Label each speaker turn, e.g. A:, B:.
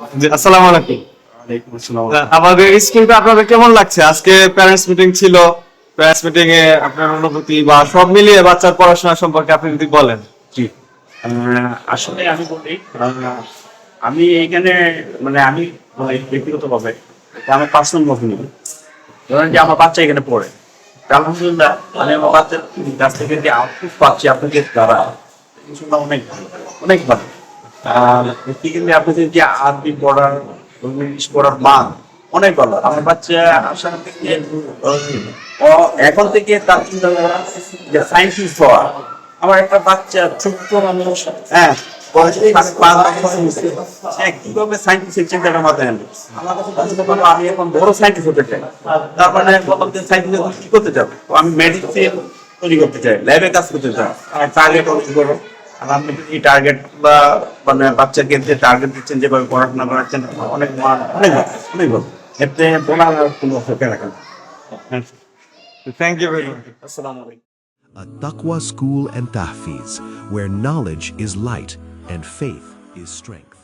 A: আসসালামু আলাইকুম।
B: ওয়ালাইকুম আসসালাম।
A: আমাদের স্কুলটা আপনাদের কেমন লাগছে? আজকে প্যারেন্টস মিটিং ছিল। প্যারেন্টস মিটিং এ আপনার অনুভূতি বা সব মিলিয়ে বাচ্চার পড়াশোনা সম্পর্কে আপনি যদি বলেন।
B: জি। আসলে আমি বলি, আমি এইখানে মানে আমি ব্যক্তিগতভাবে এটা আমার পার্সোনাল ওপিনিয়ন। ধরেন যে আমার বাচ্চা এখানে পড়ে। তা আলহামদুলিল্লাহ আমি আমার বাচ্চার কাছ থেকে যে আউটপুট পাচ্ছি আপনাদের দ্বারা জিনিসটা অনেক ভালো, অনেক ভালো। কিন্তু আপনাদের যে আরবি পড়ার, ইংলিশ পড়ার মান অনেক ভালো। আমার বাচ্চা আসার থেকে ও এখন থেকে তার চিন্তা করা যে সায়েন্টিস্ট হওয়া। আমার একটা বাচ্চা ছোট্ট মানুষ, হ্যাঁ, বয়সে 5.5 বছর হয়েছে। সে কিভাবে সায়েন্টিস্টের চিন্তাটা মাথায় আনবে? আমার কাছে বুঝতে পারলো আমি এখন বড় সায়েন্টিস্ট হতে চাই। তার মানে বললাম যে সায়েন্টিস্ট কি করতে চাও? তো আমি মেডিসিন তৈরি করতে চাই, ল্যাবে কাজ করতে চাই। আমার টার্গেট অনেক বড়। আর আপনি এই টার্গেট বা মানে বাচ্চাকে যে টার্গেট দিচ্ছেন, যেভাবে পড়াশোনা করাচ্ছেন, অনেক মান, অনেক ভালো, অনেক ভালো। এতে বলার আর কোনো অপেক্ষা রাখেন না।
A: Thank you very much.
B: আসসালামু আলাইকুম।
C: A Taqwa school and tahfiz, where knowledge is light and faith is strength.